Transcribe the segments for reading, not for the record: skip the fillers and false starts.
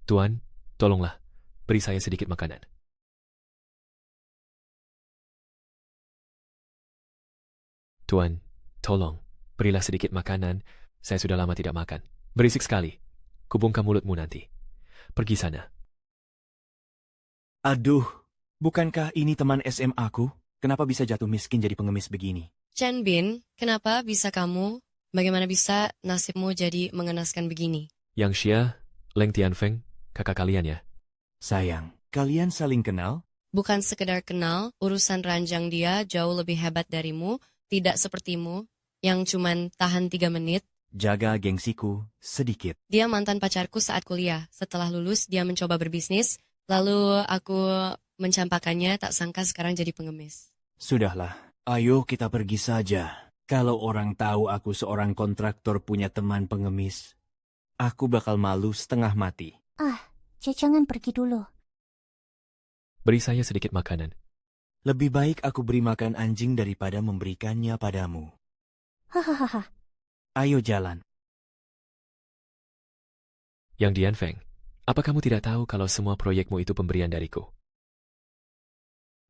Tuan, tolonglah, beri saya sedikit makanan. Tuan, tolong, berilah sedikit makanan, saya sudah lama tidak makan. Berisik sekali, kubungkam mulutmu nanti. Pergi sana. Aduh, bukankah ini teman SMA ku? Kenapa bisa jatuh miskin jadi pengemis begini? Chen Bin, kenapa bisa kamu? Bagaimana bisa nasibmu jadi mengenaskan begini? Yang Xia, Leng Tianfeng, kakak kalian ya? Sayang, kalian saling kenal? Bukan sekedar kenal, urusan ranjang dia jauh lebih hebat darimu, tidak sepertimu, yang cuman tahan 3 menit. Jaga gengsiku sedikit. Dia mantan pacarku saat kuliah. Setelah lulus, dia mencoba berbisnis, lalu aku mencampakkannya, tak sangka sekarang jadi pengemis. Sudahlah, ayo kita pergi saja. Kalau orang tahu aku seorang kontraktor punya teman pengemis, aku bakal malu setengah mati. Jangan pergi dulu. Beri saya sedikit makanan. Lebih baik aku beri makan anjing daripada memberikannya padamu. Hahaha. Ayo jalan. Yang Dianfeng, apa kamu tidak tahu kalau semua proyekmu itu pemberian dariku?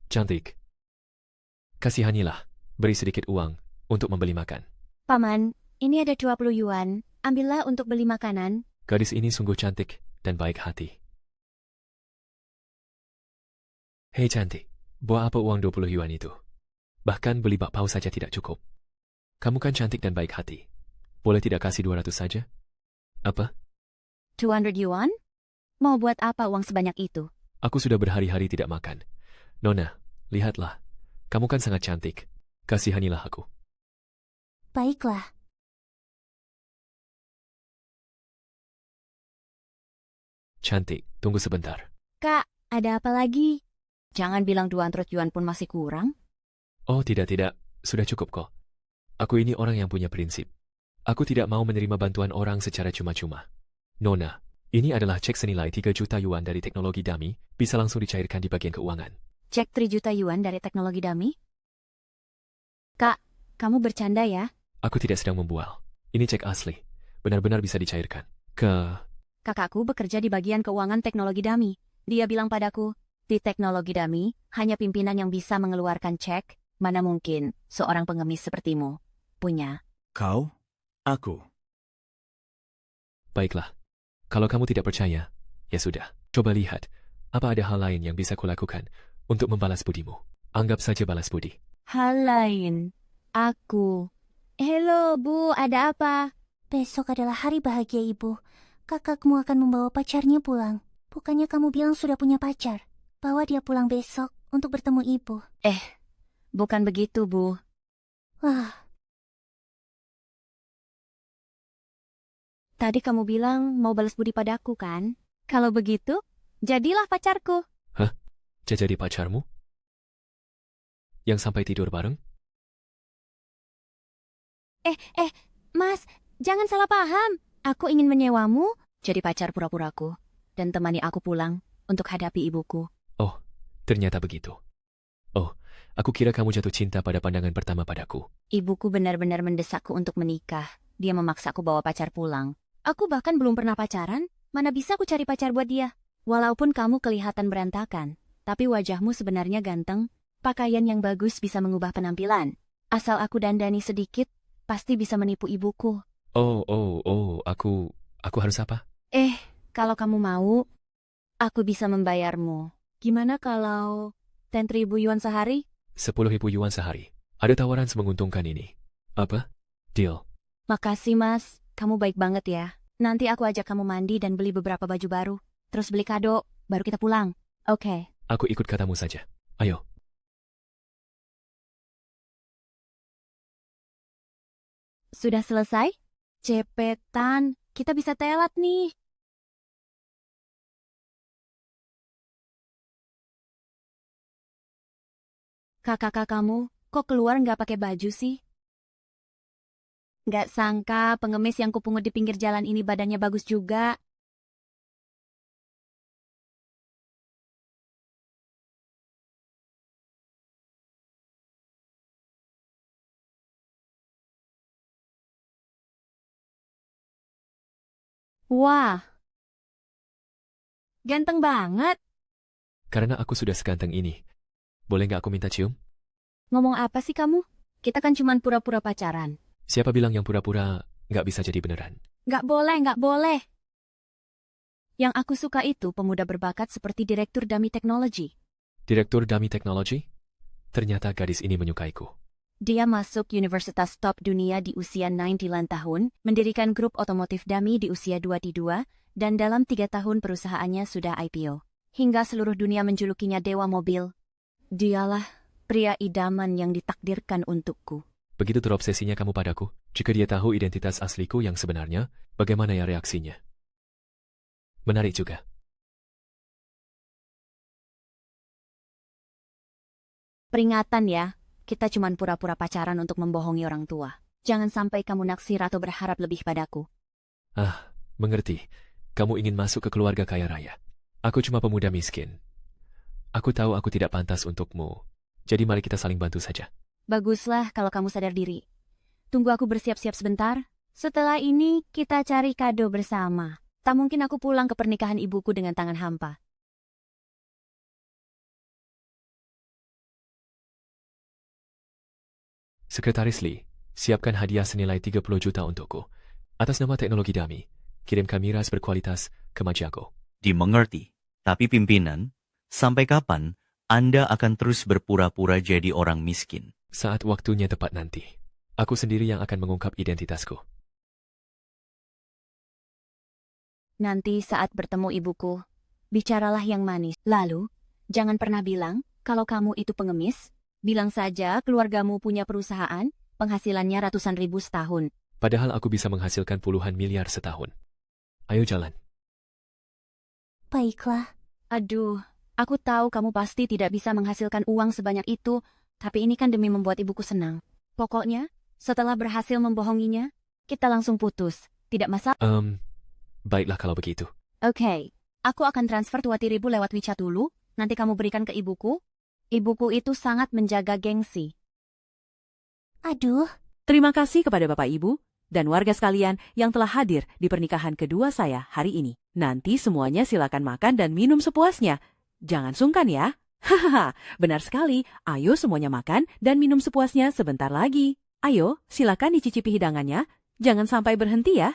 Cantik. Kasihanilah, beri sedikit uang untuk membeli makan. Paman, ini ada 20 yuan. Ambillah untuk beli makanan. Gadis ini sungguh cantik dan baik hati. Hei cantik, buat apa uang 20 yuan itu? Bahkan beli bakpao saja tidak cukup. Kamu kan cantik dan baik hati. Boleh tidak kasih 200 saja? Apa? 200 yuan? Mau buat apa uang sebanyak itu? Aku sudah berhari-hari tidak makan. Nona, lihatlah. Kamu kan sangat cantik. Kasihanilah aku. Baiklah. Cantik, tunggu sebentar. Kak, ada apa lagi? Jangan bilang 200 yuan pun masih kurang. Oh tidak, sudah cukup kok. Aku ini orang yang punya prinsip. Aku tidak mau menerima bantuan orang secara cuma-cuma. Nona, ini adalah cek senilai 3 juta yuan dari teknologi dummy, bisa langsung dicairkan di bagian keuangan. Cek 3 juta yuan dari teknologi dummy? Kak, kamu bercanda ya? Aku tidak sedang membual. Ini cek asli. Benar-benar bisa dicairkan. Kakakku bekerja di bagian keuangan teknologi dummy. Dia bilang padaku, di teknologi dummy, hanya pimpinan yang bisa mengeluarkan cek, mana mungkin seorang pengemis sepertimu punya. Kau? Aku. Baiklah. Kalau kamu tidak percaya, ya sudah. Coba lihat, apa ada hal lain yang bisa kulakukan untuk membalas budimu. Anggap saja balas budi. Hal lain, aku. Halo, Bu, ada apa? Besok adalah hari bahagia Ibu. Kakakmu akan membawa pacarnya pulang. Bukannya kamu bilang sudah punya pacar? Bawa dia pulang besok untuk bertemu Ibu. Bukan begitu, Bu. Wah. Tadi kamu bilang mau balas budi padaku, kan? Kalau begitu, jadilah pacarku. Hah? Jadi pacarmu? Yang sampai tidur bareng? Mas, jangan salah paham. Aku ingin menyewamu jadi pacar pura-puraku dan temani aku pulang untuk hadapi ibuku. Oh, ternyata begitu. Oh, aku kira kamu jatuh cinta pada pandangan pertama padaku. Ibuku benar-benar mendesakku untuk menikah. Dia memaksaku bawa pacar pulang. Aku bahkan belum pernah pacaran. Mana bisa aku cari pacar buat dia? Walaupun kamu kelihatan berantakan, tapi wajahmu sebenarnya ganteng. Pakaian yang bagus bisa mengubah penampilan. Asal aku dandani sedikit, pasti bisa menipu ibuku. Aku harus apa? Kalau kamu mau, aku bisa membayarmu. Gimana kalau 10.000 yuan sehari? 10.000 yuan sehari. Ada tawaran semenguntungkan ini. Apa? Deal. Makasih, Mas. Kamu baik banget ya. Nanti aku ajak kamu mandi dan beli beberapa baju baru. Terus beli kado, baru kita pulang. Oke. Aku ikut katamu saja. Ayo. Sudah selesai? Cepetan, kita bisa telat nih. Kakak kamu, kok keluar nggak pakai baju sih? Nggak sangka pengemis yang kupungut di pinggir jalan ini badannya bagus juga. Wah, Ganteng banget. Karena aku sudah seganteng ini. Boleh nggak aku minta cium? Ngomong apa sih kamu? Kita kan cuman pura-pura pacaran. Siapa bilang yang pura-pura nggak bisa jadi beneran? Nggak boleh, nggak boleh. Yang aku suka itu pemuda berbakat seperti Direktur Dummy Technology. Direktur Dummy Technology? Ternyata gadis ini menyukaiku. Dia masuk universitas top dunia di usia 9 tahun, mendirikan grup otomotif dummy di usia 22, dan dalam 3 tahun perusahaannya sudah IPO. Hingga seluruh dunia menjulukinya Dewa Mobil. Dialah pria idaman yang ditakdirkan untukku. Begitu terobsesinya kamu padaku. Jika dia tahu identitas asliku yang sebenarnya, bagaimana ya reaksinya? Menarik juga. Peringatan ya, kita cuman pura-pura pacaran untuk membohongi orang tua. Jangan sampai kamu naksir atau berharap lebih padaku. Ah, mengerti. Kamu ingin masuk ke keluarga kaya raya. Aku cuma pemuda miskin. Aku tahu aku tidak pantas untukmu. Jadi mari kita saling bantu saja. Baguslah kalau kamu sadar diri. Tunggu aku bersiap-siap sebentar. Setelah ini kita cari kado bersama. Tak mungkin aku pulang ke pernikahan ibuku dengan tangan hampa. Sekretaris Lee, siapkan hadiah senilai 30 juta untukku. Atas nama teknologi dummy, kirimkan miras berkualitas ke Majago. Dimengerti. Tapi pimpinan, sampai kapan Anda akan terus berpura-pura jadi orang miskin? Saat waktunya tepat nanti, aku sendiri yang akan mengungkap identitasku. Nanti saat bertemu ibuku, bicaralah yang manis. Lalu, jangan pernah bilang kalau kamu itu pengemis. Bilang saja keluargamu punya perusahaan, penghasilannya ratusan ribu setahun. Padahal aku bisa menghasilkan puluhan miliar setahun. Ayo jalan. Baiklah. Aduh, aku tahu kamu pasti tidak bisa menghasilkan uang sebanyak itu, tapi ini kan demi membuat ibuku senang. Pokoknya, setelah berhasil membohonginya, kita langsung putus. Tidak masalah. Baiklah kalau begitu. Oke, aku akan transfer 20.000 lewat WeChat dulu, nanti kamu berikan ke ibuku. Ibuku itu sangat menjaga gengsi. Aduh. Terima kasih kepada Bapak Ibu dan warga sekalian yang telah hadir di pernikahan kedua saya hari ini. Nanti semuanya silakan makan dan minum sepuasnya. Jangan sungkan ya. Hahaha, benar sekali. Ayo semuanya makan dan minum sepuasnya sebentar lagi. Ayo, silakan dicicipi hidangannya. Jangan sampai berhenti ya.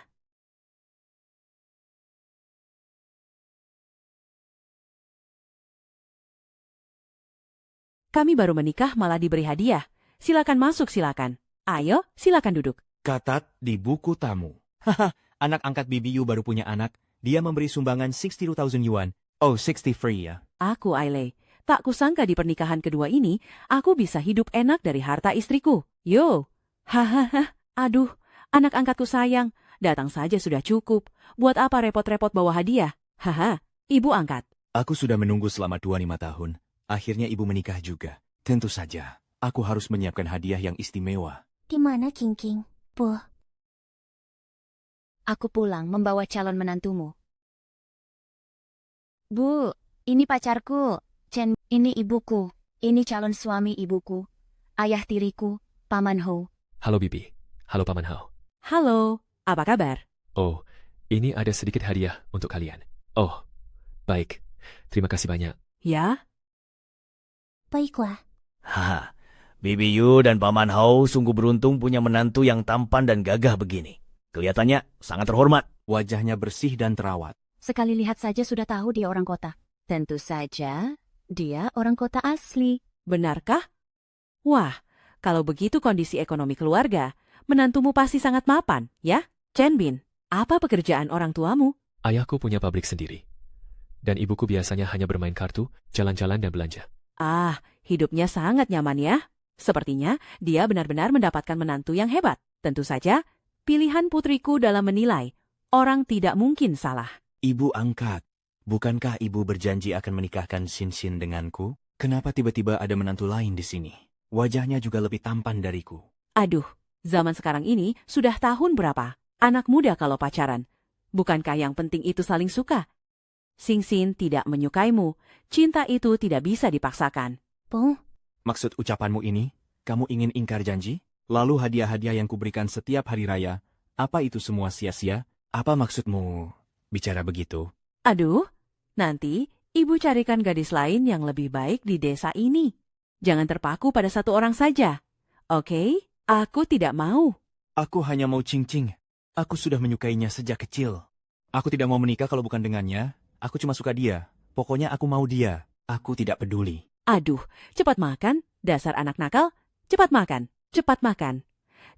Kami baru menikah malah diberi hadiah. Silakan masuk, silakan. Ayo, silakan duduk. Catat di buku tamu. Haha, anak angkat BBU baru punya anak. Dia memberi sumbangan 62,000 yuan. Oh, 60 free ya. Aku, Ailey. Tak kusangka di pernikahan kedua ini, aku bisa hidup enak dari harta istriku. Yo. Hahaha. Aduh, anak angkatku sayang. Datang saja sudah cukup. Buat apa repot-repot bawa hadiah? Haha, ibu angkat. Aku sudah menunggu selama 25 tahun. Akhirnya ibu menikah juga. Tentu saja, aku harus menyiapkan hadiah yang istimewa. Di mana King? Bu. Aku pulang membawa calon menantumu. Bu, ini pacarku. Chen, ini ibuku. Ini calon suami ibuku. Ayah tiriku, Paman Ho. Halo Bibi. Halo Paman Hao. Halo, apa kabar? Oh, ini ada sedikit hadiah untuk kalian. Oh, baik. Terima kasih banyak. Ya? Baiklah. Haha, Bibi Yu dan Paman Hao sungguh beruntung punya menantu yang tampan dan gagah begini. Kelihatannya sangat terhormat. Wajahnya bersih dan terawat. Sekali lihat saja sudah tahu dia orang kota. Tentu saja, dia orang kota asli. Benarkah? Wah, kalau begitu kondisi ekonomi keluarga, menantumu pasti sangat mapan, ya? Chen Bin, apa pekerjaan orang tuamu? Ayahku punya pabrik sendiri. Dan ibuku biasanya hanya bermain kartu, jalan-jalan dan belanja. Ah, hidupnya sangat nyaman ya. Sepertinya dia benar-benar mendapatkan menantu yang hebat. Tentu saja, pilihan putriku dalam menilai, orang tidak mungkin salah. Ibu angkat, bukankah ibu berjanji akan menikahkan Xin denganku? Kenapa tiba-tiba ada menantu lain di sini? Wajahnya juga lebih tampan dariku. Aduh, zaman sekarang ini sudah tahun berapa? Anak muda kalau pacaran. Bukankah yang penting itu saling suka? Xin tidak menyukaimu. Cinta itu tidak bisa dipaksakan. Bung, Maksud ucapanmu ini, kamu ingin ingkar janji? Lalu hadiah-hadiah yang kuberikan setiap hari raya, apa itu semua sia-sia? Apa maksudmu bicara begitu? Aduh, Nanti ibu carikan gadis lain yang lebih baik di desa ini. Jangan terpaku pada satu orang saja. Oke? Aku tidak mau. Aku hanya mau Cing-Cing. Aku sudah menyukainya sejak kecil. Aku tidak mau menikah kalau bukan dengannya. Aku cuma suka dia. Pokoknya aku mau dia. Aku tidak peduli. Aduh, cepat makan, dasar anak nakal. Cepat makan, cepat makan.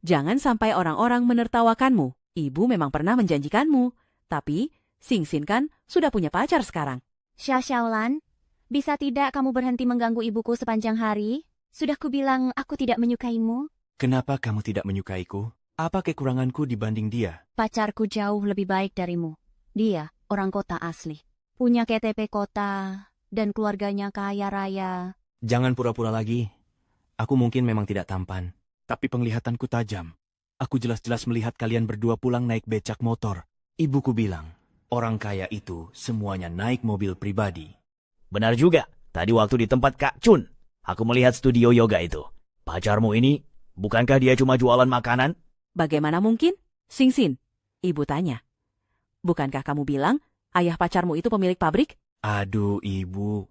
Jangan sampai orang-orang menertawakanmu. Ibu memang pernah menjanjikanmu. Tapi, Sing-Sin kan sudah punya pacar sekarang. Xiaolan, bisa tidak kamu berhenti mengganggu ibuku sepanjang hari? Sudah kubilang aku tidak menyukaimu. Kenapa kamu tidak menyukaiku? Apa kekuranganku dibanding dia? Pacarku jauh lebih baik darimu. Dia orang kota asli. Punya KTP kota dan keluarganya kaya raya. Jangan pura-pura lagi. Aku mungkin memang tidak tampan, tapi penglihatanku tajam. Aku jelas-jelas melihat kalian berdua pulang naik becak motor. Ibuku bilang, orang kaya itu semuanya naik mobil pribadi. Benar juga. Tadi waktu di tempat Kak Chun, aku melihat studio yoga itu. Pacarmu ini, bukankah dia cuma jualan makanan? Bagaimana mungkin? Sing-Sin, ibu tanya. Bukankah kamu bilang ayah pacarmu itu pemilik pabrik? Aduh, ibu.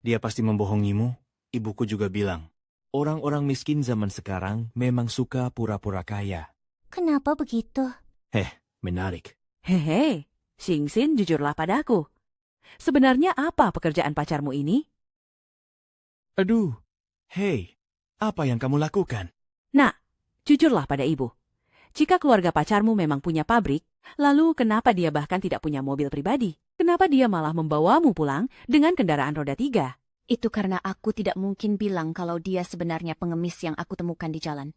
Dia pasti membohongimu. Ibuku juga bilang, orang-orang miskin zaman sekarang memang suka pura-pura kaya. Kenapa begitu? Menarik. Hehe, Sing-Sin jujurlah padaku. Sebenarnya apa pekerjaan pacarmu ini? Aduh, hei, apa yang kamu lakukan? Nak, jujurlah pada ibu. Jika keluarga pacarmu memang punya pabrik, lalu kenapa dia bahkan tidak punya mobil pribadi? Kenapa dia malah membawamu pulang dengan kendaraan roda 3? Itu karena aku tidak mungkin bilang kalau dia sebenarnya pengemis yang aku temukan di jalan.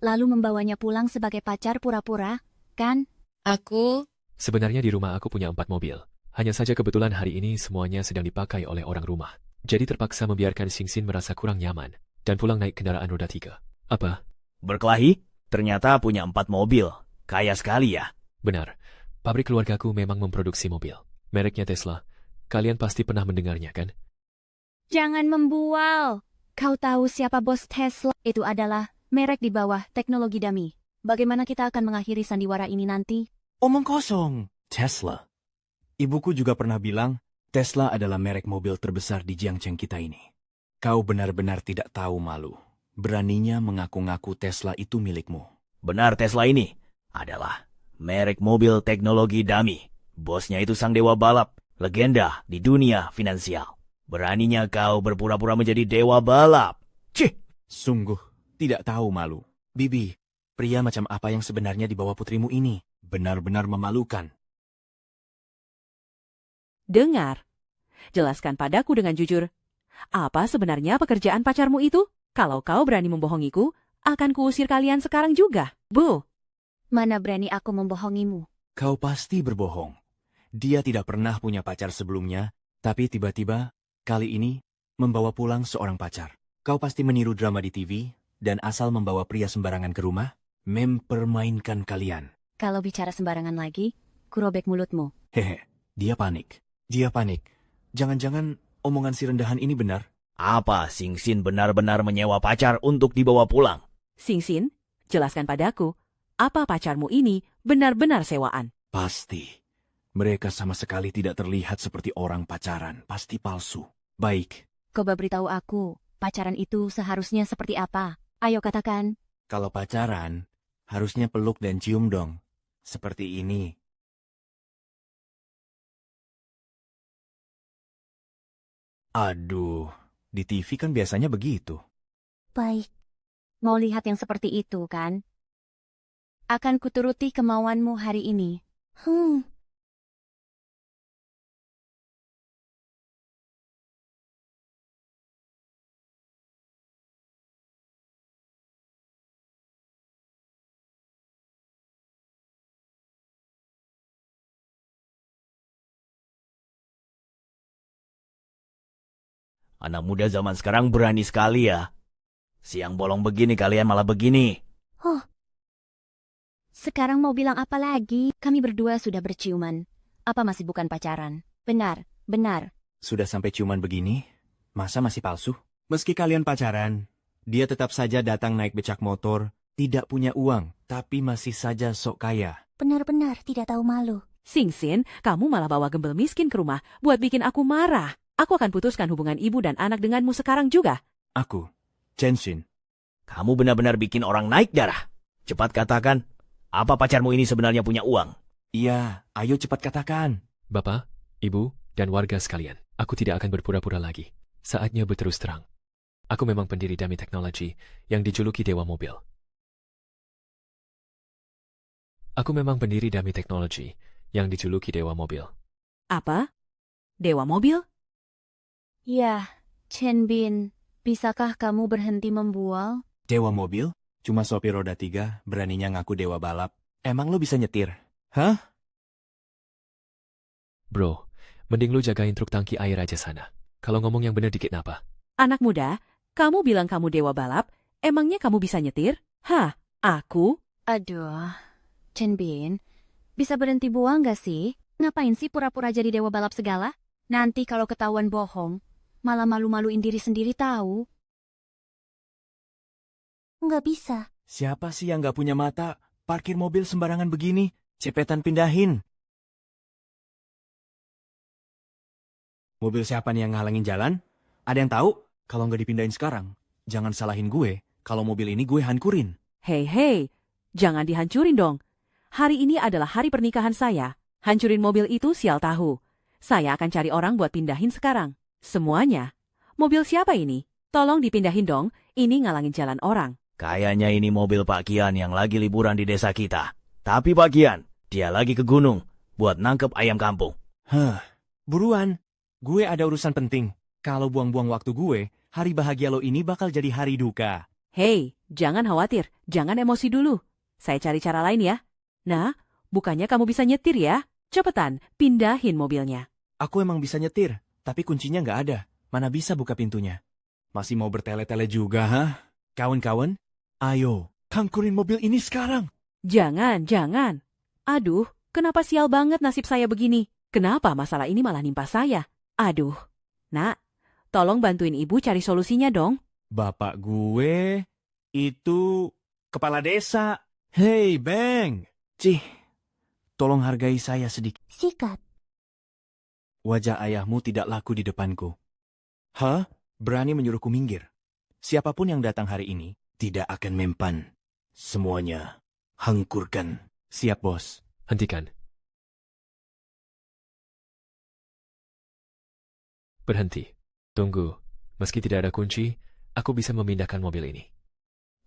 Lalu membawanya pulang sebagai pacar pura-pura, kan? Aku Sebenarnya di rumah aku punya 4 mobil. Hanya saja kebetulan hari ini semuanya sedang dipakai oleh orang rumah. Jadi terpaksa membiarkan Sing-Sin merasa kurang nyaman dan pulang naik kendaraan roda 3. Apa? Berkelahi? Ternyata punya 4 mobil. Kaya sekali ya. Benar. Pabrik keluargaku memang memproduksi mobil. Mereknya Tesla. Kalian pasti pernah mendengarnya, kan? Jangan membual. Kau tahu siapa bos Tesla? Itu adalah merek di bawah teknologi dummy. Bagaimana kita akan mengakhiri sandiwara ini nanti? Omong kosong. Tesla. Ibuku juga pernah bilang, Tesla adalah merek mobil terbesar di Jiangcheng kita ini. Kau benar-benar tidak tahu malu. Beraninya mengaku-ngaku Tesla itu milikmu. Benar, Tesla ini adalah merek mobil teknologi dummy. Bosnya itu sang dewa balap, legenda di dunia finansial. Beraninya kau berpura-pura menjadi dewa balap. Cih! Sungguh, tidak tahu malu. Bibi, pria macam apa yang sebenarnya di bawah putrimu ini? Benar-benar memalukan. Dengar. Jelaskan padaku dengan jujur. Apa sebenarnya pekerjaan pacarmu itu? Kalau kau berani membohongiku, akan kuusir kalian sekarang juga. Bu, Mana berani aku membohongimu? Kau pasti berbohong. Dia tidak pernah punya pacar sebelumnya, tapi tiba-tiba, kali ini, membawa pulang seorang pacar. Kau pasti meniru drama di TV, dan asal membawa pria sembarangan ke rumah, mempermainkan kalian. Kalau bicara sembarangan lagi, kurobek mulutmu. Hehe, dia panik. Dia panik. Jangan-jangan omongan si rendahan ini benar? Apa Sing-Sin benar-benar menyewa pacar untuk dibawa pulang? Sing-Sin, jelaskan padaku, apa pacarmu ini benar-benar sewaan? Pasti. Mereka sama sekali tidak terlihat seperti orang pacaran. Pasti palsu. Baik, Coba beritahu aku, pacaran itu seharusnya seperti apa? Ayo katakan. kalau pacaran, harusnya peluk dan cium dong. Seperti ini. Aduh, di TV kan biasanya begitu. Baik. Mau lihat yang seperti itu, kan? Akan kuturuti kemauanmu hari ini. Anak muda zaman sekarang berani sekali ya. Siang bolong begini kalian malah begini. Sekarang mau bilang apa lagi? Kami berdua sudah berciuman. Apa masih bukan pacaran? Benar, benar. Sudah sampai ciuman begini, masa masih palsu? Meski kalian pacaran, dia tetap saja datang naik becak motor, tidak punya uang, tapi masih saja sok kaya. Benar-benar tidak tahu malu. Singsin, kamu malah bawa gembel miskin ke rumah buat bikin aku marah. Aku akan putuskan hubungan ibu dan anak denganmu sekarang juga. Aku, Chenshin. Kamu benar-benar bikin orang naik darah. Cepat katakan, apa pacarmu ini sebenarnya punya uang? Iya, ayo cepat katakan. Bapak, Ibu, dan warga sekalian, aku tidak akan berpura-pura lagi. Saatnya berterus terang. Aku memang pendiri Dami Teknologi yang dijuluki Dewa Mobil. Aku memang pendiri Dami Teknologi yang dijuluki Dewa Mobil. Apa? Dewa mobil? Ya, Chen Bin, bisakah kamu berhenti membual? Dewa mobil? Cuma sopir roda 3 beraninya ngaku dewa balap. Emang lo bisa nyetir? Hah? Bro, mending lu jagain truk tangki air aja sana. Kalau ngomong yang bener dikit napa? Anak muda, kamu bilang kamu dewa balap, emangnya kamu bisa nyetir? Hah, aku? Aduh, Chen Bin, bisa berhenti buang gak sih? Ngapain sih pura-pura jadi dewa balap segala? Nanti kalau ketahuan bohong, malah malu-maluin diri sendiri tahu. Nggak bisa. Siapa sih yang nggak punya mata? Parkir mobil sembarangan begini. Cepetan pindahin. Mobil siapa nih yang ngalangin jalan? Ada yang tahu? Kalau nggak dipindahin sekarang, jangan salahin gue. Kalau mobil ini gue hancurin. Hei, jangan dihancurin dong. Hari ini adalah hari pernikahan saya. Hancurin mobil itu sial tahu. Saya akan cari orang buat pindahin sekarang. Semuanya. Mobil siapa ini? Tolong dipindahin dong, ini ngalangin jalan orang. Kayaknya ini mobil Pak Kian yang lagi liburan di desa kita. Tapi Pak Kian, dia lagi ke gunung buat nangkep ayam kampung. Buruan. Gue ada urusan penting. Kalau buang-buang waktu gue, hari bahagia lo ini bakal jadi hari duka. Hei, jangan khawatir, jangan emosi dulu. Saya cari cara lain ya. Nah, bukannya kamu bisa nyetir ya? Cepetan, pindahin mobilnya. Aku emang bisa nyetir, tapi kuncinya nggak ada. Mana bisa buka pintunya? Masih mau bertele-tele juga, hah? Kawan-kawan, ayo, hancurin mobil ini sekarang. Jangan. Aduh, kenapa sial banget nasib saya begini? Kenapa masalah ini malah nimpa saya? Aduh, nak, tolong bantuin ibu cari solusinya dong. Bapak gue itu kepala desa. Hei, Bang. Cih, tolong hargai saya sedikit. Sikat. Wajah ayahmu tidak laku di depanku. Hah? Berani menyuruhku minggir? Siapapun yang datang hari ini tidak akan mempan. Semuanya hancurkan. Siap, bos. Hentikan. Berhenti. Tunggu. Meski tidak ada kunci, aku bisa memindahkan mobil ini.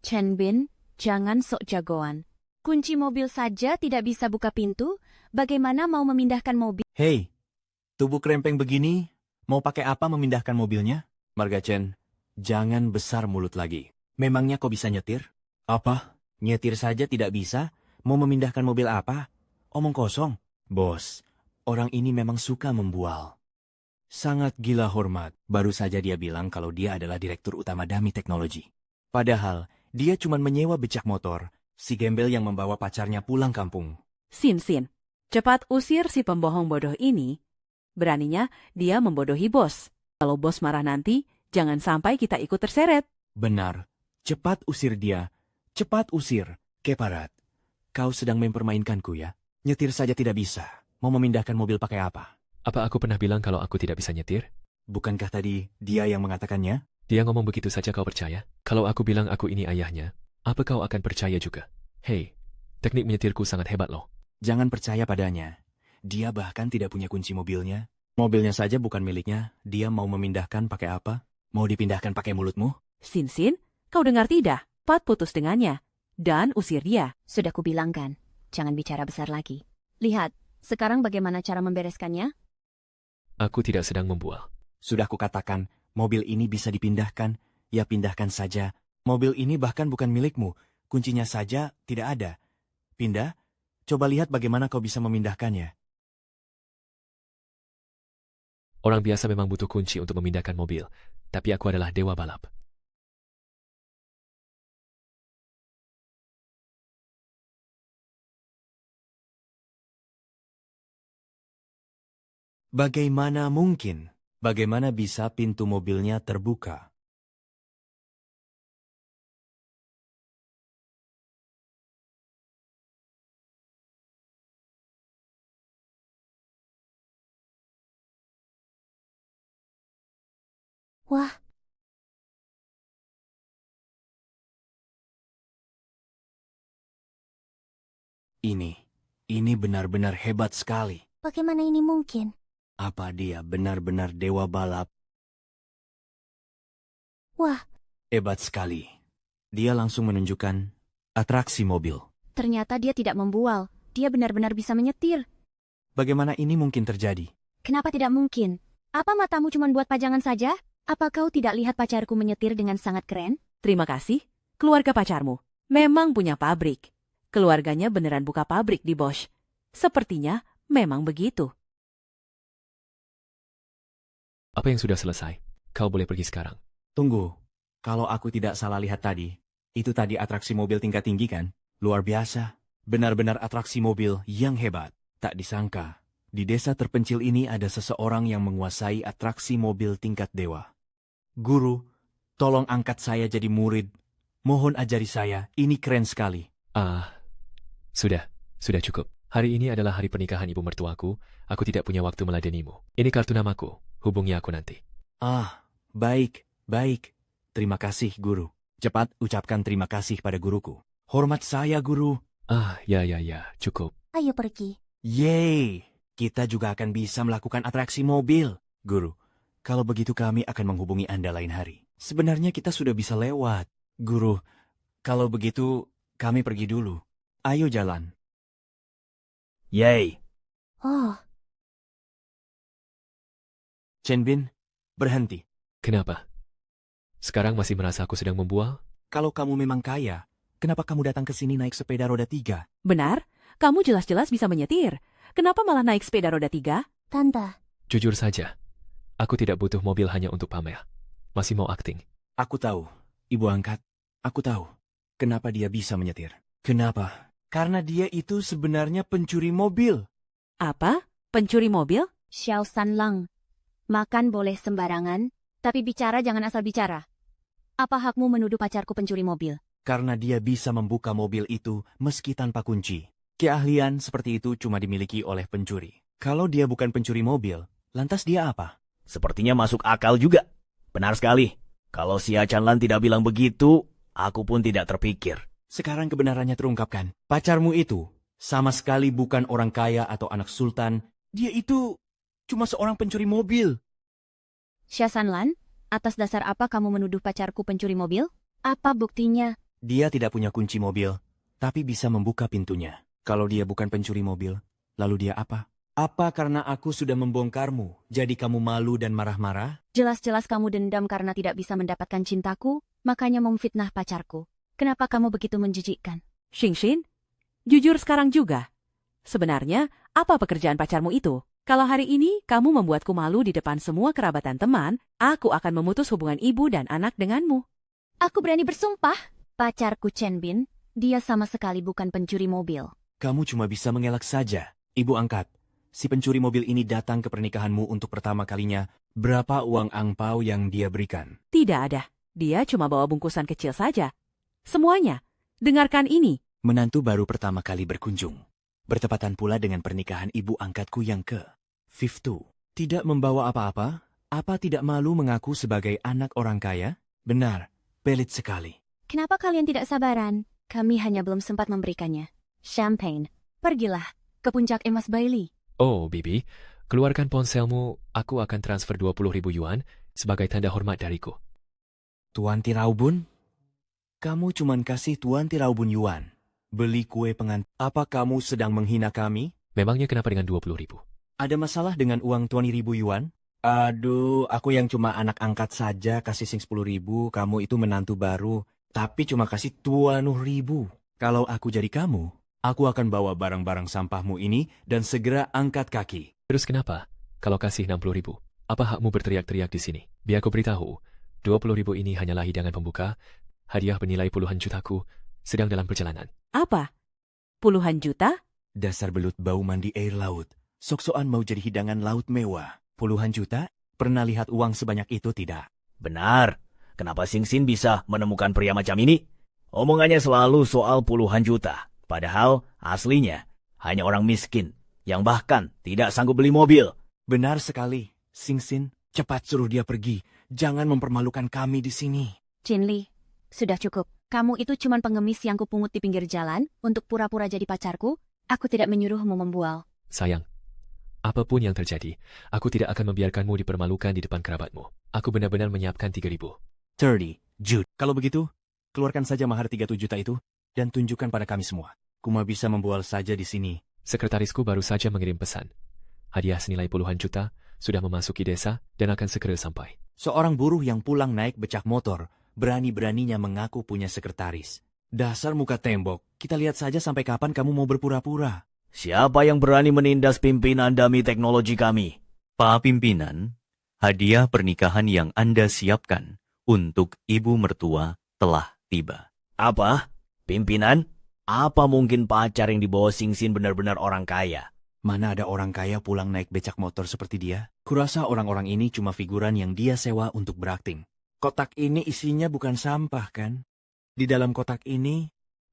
Chen Bin, jangan sok jagoan. Kunci mobil saja tidak bisa buka pintu, bagaimana mau memindahkan mobil? Hei, tubuh krempeng begini, mau pakai apa memindahkan mobilnya? Marga Chen, jangan besar mulut lagi. Memangnya kau bisa nyetir? Apa? Nyetir saja tidak bisa? Mau memindahkan mobil apa? Omong kosong. Bos, orang ini memang suka membual. Sangat gila hormat. Baru saja dia bilang kalau dia adalah direktur utama Dami Teknologi. Padahal, dia cuma menyewa becak motor, si gembel yang membawa pacarnya pulang kampung. Sin, cepat usir si pembohong bodoh ini. Beraninya dia membodohi bos. Kalau bos marah nanti, jangan sampai kita ikut terseret. Benar. Cepat usir dia. Cepat usir. Keparat, kau sedang mempermainkanku ya? Nyetir saja tidak bisa. Mau memindahkan mobil pakai apa? Apa aku pernah bilang kalau aku tidak bisa nyetir? Bukankah tadi dia yang mengatakannya? Dia ngomong begitu saja kau percaya? Kalau aku bilang aku ini ayahnya, apa kau akan percaya juga? Hei, teknik menyetirku sangat hebat loh. Jangan percaya padanya. Dia bahkan tidak punya kunci mobilnya. Mobilnya saja bukan miliknya. Dia mau memindahkan pakai apa? Mau dipindahkan pakai mulutmu? Sin, kau dengar tidak? Pat putus dengannya. Dan usir dia. Sudah kubilangkan, jangan bicara besar lagi. Lihat, sekarang bagaimana cara membereskannya? Aku tidak sedang membual. Sudah kukatakan, mobil ini bisa dipindahkan. Ya pindahkan saja. Mobil ini bahkan bukan milikmu. Kuncinya saja tidak ada. Pindah? Coba lihat bagaimana kau bisa memindahkannya. Orang biasa memang butuh kunci untuk memindahkan mobil, tapi aku adalah dewa balap. Bagaimana mungkin? Bagaimana bisa pintu mobilnya terbuka? Wah, ini benar-benar hebat sekali. bagaimana ini mungkin? Apa dia benar-benar dewa balap? Wah, Hebat sekali. Dia langsung menunjukkan atraksi mobil. ternyata dia tidak membual. Dia benar-benar bisa menyetir. Bagaimana ini mungkin terjadi? Kenapa tidak mungkin? Apa matamu cuma buat pajangan saja? Apa kau tidak lihat pacarku menyetir dengan sangat keren? Terima kasih, keluarga pacarmu. Memang punya pabrik. Keluarganya beneran buka pabrik di Bosch. Sepertinya memang begitu. Apa yang sudah selesai? Kau boleh pergi sekarang. Tunggu, kalau aku tidak salah lihat tadi, itu tadi atraksi mobil tingkat tinggi kan? Luar biasa. Benar-benar atraksi mobil yang hebat. Tak disangka, di desa terpencil ini ada seseorang yang menguasai atraksi mobil tingkat dewa. Guru, tolong angkat saya jadi murid. Mohon ajari saya, ini keren sekali. Sudah cukup. Hari ini adalah hari pernikahan ibu mertuaku. Aku tidak punya waktu meladenimu. Ini kartu namaku. Hubungi aku nanti. Baik. Terima kasih, Guru. Cepat ucapkan terima kasih pada guruku. Hormat saya, Guru. Ya, cukup. Ayo pergi. Yeay, kita juga akan bisa melakukan atraksi mobil. Guru, kalau begitu kami akan menghubungi Anda lain hari. Sebenarnya kita sudah bisa lewat. Guru, kalau begitu kami pergi dulu. Ayo jalan. Yeay, Oh, Chen Bin, berhenti. Kenapa? Sekarang masih merasa aku sedang membual? Kalau kamu memang kaya, kenapa kamu datang ke sini naik sepeda roda 3? Benar, kamu jelas-jelas bisa menyetir. Kenapa malah naik sepeda roda 3? Tante. Jujur saja, aku tidak butuh mobil hanya untuk pamer. Masih mau akting. Aku tahu, Ibu angkat. Aku tahu kenapa dia bisa menyetir. Kenapa? Karena dia itu sebenarnya pencuri mobil. Apa? Pencuri mobil? Xiao Sanlang. Makan boleh sembarangan, tapi bicara jangan asal bicara. Apa hakmu menuduh pacarku pencuri mobil? Karena dia bisa membuka mobil itu meski tanpa kunci. Keahlian seperti itu cuma dimiliki oleh pencuri. Kalau dia bukan pencuri mobil, lantas dia apa? sepertinya masuk akal juga. Benar sekali. Kalau si Chanlan tidak bilang begitu, aku pun tidak terpikir. Sekarang kebenarannya terungkapkan. Pacarmu itu sama sekali bukan orang kaya atau anak sultan. Dia itu cuma seorang pencuri mobil. Xia Sanlan, atas dasar apa kamu menuduh pacarku pencuri mobil? Apa buktinya? Dia tidak punya kunci mobil, tapi bisa membuka pintunya. Kalau dia bukan pencuri mobil, lalu dia apa? Apa karena aku sudah membongkarmu, jadi kamu malu dan marah-marah? Jelas-jelas kamu dendam karena tidak bisa mendapatkan cintaku, makanya memfitnah pacarku. Kenapa kamu begitu menjijikkan? Xingxin, jujur sekarang juga. Sebenarnya, apa pekerjaan pacarmu itu? Kalau hari ini kamu membuatku malu di depan semua kerabatan teman, aku akan memutus hubungan ibu dan anak denganmu. Aku berani bersumpah, pacarku Chen Bin, dia sama sekali bukan pencuri mobil. Kamu cuma bisa mengelak saja. Ibu angkat, si pencuri mobil ini datang ke pernikahanmu untuk pertama kalinya. Berapa uang angpau yang dia berikan? Tidak ada. Dia cuma bawa bungkusan kecil saja. Semuanya, dengarkan ini. Menantu baru pertama kali berkunjung. Bertepatan pula dengan pernikahan ibu angkatku yang ke-52. Tidak membawa apa-apa? Apa tidak malu mengaku sebagai anak orang kaya? Benar, pelit sekali. Kenapa kalian tidak sabaran? Kami hanya belum sempat memberikannya. Champagne, pergilah ke puncak emas Bailey. Oh, Bibi, keluarkan ponselmu. Aku akan transfer 20.000 yuan sebagai tanda hormat dariku. Tuan Tiraubun? Kamu cuman kasih Tuan Tiraubun yuan. Beli kue pengantin. Apa kamu sedang menghina kami? Memangnya kenapa dengan 20.000? Ada masalah dengan uang 20.000 yuan? Aduh, aku yang cuma anak angkat saja kasih 10.000, kamu itu menantu baru, tapi cuma kasih 20.000. Kalau aku jadi kamu, aku akan bawa barang-barang sampahmu ini dan segera angkat kaki. Terus kenapa? Kalau kasih 60.000, apa hakmu berteriak-teriak di sini? Biar aku beritahu, 20.000 ini hanyalah hidangan pembuka, hadiah bernilai puluhan jutaku, sedang dalam perjalanan. Apa? Puluhan juta? Dasar belut bau mandi air laut. Sok-sokan mau jadi hidangan laut mewah. Puluhan juta? Pernah lihat uang sebanyak itu tidak? Benar. Kenapa Xingxin bisa menemukan pria macam ini? Omongannya selalu soal puluhan juta. Padahal aslinya hanya orang miskin yang bahkan tidak sanggup beli mobil. Benar sekali, Xingxin. Cepat suruh dia pergi. Jangan mempermalukan kami di sini. Chinli, sudah cukup. Kamu itu cuma pengemis yang kupungut di pinggir jalan untuk pura-pura jadi pacarku. Aku tidak menyuruhmu membual. Sayang, apapun yang terjadi, aku tidak akan membiarkanmu dipermalukan di depan kerabatmu. Aku benar-benar menyiapkan 3.000. 30 Jude. Kalau begitu, keluarkan saja mahar 37 juta itu dan tunjukkan pada kami semua. Kuma bisa membual saja di sini. Sekretarisku baru saja mengirim pesan. Hadiah senilai puluhan juta sudah memasuki desa dan akan segera sampai. Seorang buruh yang pulang naik becak motor, berani-beraninya mengaku punya sekretaris. Dasar muka tembok, kita lihat saja sampai kapan kamu mau berpura-pura. Siapa yang berani menindas pimpinan Dami Teknologi kami? Pak Pimpinan, hadiah pernikahan yang Anda siapkan untuk ibu mertua telah tiba. Apa? Pimpinan? Apa mungkin pacar yang dibawa Singsin benar-benar orang kaya? Mana ada orang kaya pulang naik becak motor seperti dia? Kurasa orang-orang ini cuma figuran yang dia sewa untuk berakting. Kotak ini isinya bukan sampah, kan? Di dalam kotak ini...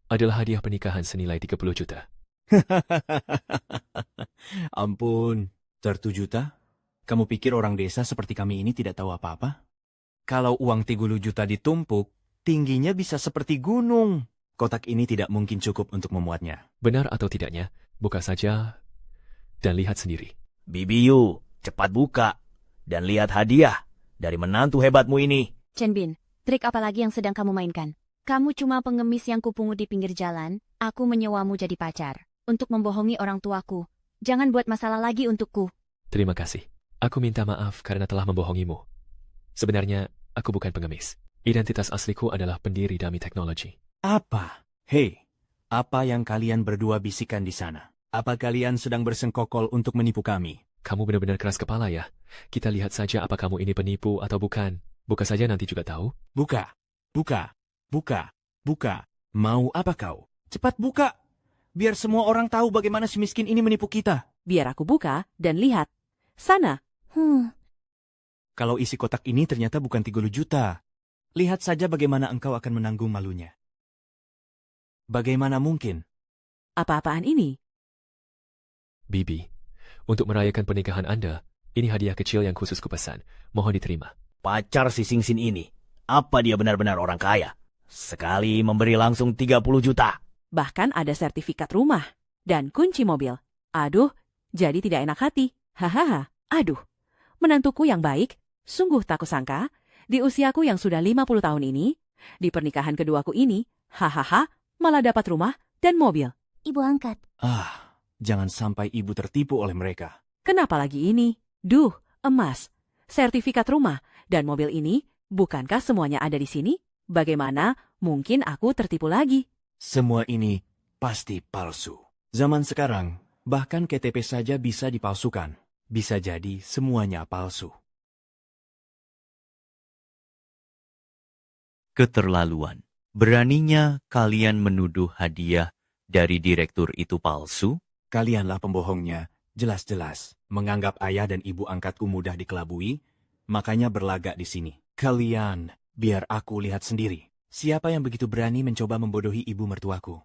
Adalah hadiah pernikahan senilai 30 juta. Ampun, 30 juta? Kamu pikir orang desa seperti kami ini tidak tahu apa-apa? Kalau uang 30 juta ditumpuk, tingginya bisa seperti gunung. Kotak ini tidak mungkin cukup untuk memuatnya. Benar atau tidaknya, buka saja dan lihat sendiri. Bibi Yu, cepat buka dan lihat hadiah dari menantu hebatmu ini. Chen Bin, trik apa lagi yang sedang kamu mainkan? Kamu cuma pengemis yang kupungut di pinggir jalan. Aku menyewamu jadi pacar untuk membohongi orang tuaku. Jangan buat masalah lagi untukku. Terima kasih. Aku minta maaf karena telah membohongimu. Sebenarnya, aku bukan pengemis. Identitas asliku adalah pendiri Dami Teknologi. Apa? Hei, apa yang kalian berdua bisikan di sana? Apa kalian sedang bersengkokol untuk menipu kami? Kamu benar-benar keras kepala ya. Kita lihat saja apa kamu ini penipu atau bukan. Buka saja nanti juga tahu. Buka, buka, buka, buka. Mau apa kau? Cepat buka. Biar semua orang tahu bagaimana si miskin ini menipu kita. Biar aku buka dan lihat. Sana. Kalau isi kotak ini ternyata bukan 30 juta. Lihat saja bagaimana engkau akan menanggung malunya. Bagaimana mungkin? Apa-apaan ini? Bibi, untuk merayakan pernikahan Anda, ini hadiah kecil yang khusus kupesan. Mohon diterima. Pacar si Singsin ini, apa dia benar-benar orang kaya? Sekali memberi langsung 30 juta. Bahkan ada sertifikat rumah dan kunci mobil. Aduh, jadi tidak enak hati. Hahaha, aduh. Menantuku yang baik, sungguh tak kusangka, di usiaku yang sudah 50 tahun ini, di pernikahan keduaku ini, hahaha, malah dapat rumah dan mobil. Ibu angkat. Jangan sampai ibu tertipu oleh mereka. Kenapa lagi ini? Duh, emas, sertifikat rumah, dan mobil ini, bukankah semuanya ada di sini? Bagaimana mungkin aku tertipu lagi? Semua ini pasti palsu. Zaman sekarang, bahkan KTP saja bisa dipalsukan. Bisa jadi semuanya palsu. Keterlaluan. Beraninya kalian menuduh hadiah dari direktur itu palsu? Kalianlah pembohongnya, jelas-jelas. Menganggap ayah dan ibu angkatku mudah dikelabui, makanya berlagak di sini. Kalian, biar aku lihat sendiri. Siapa yang begitu berani mencoba membodohi ibu mertuaku?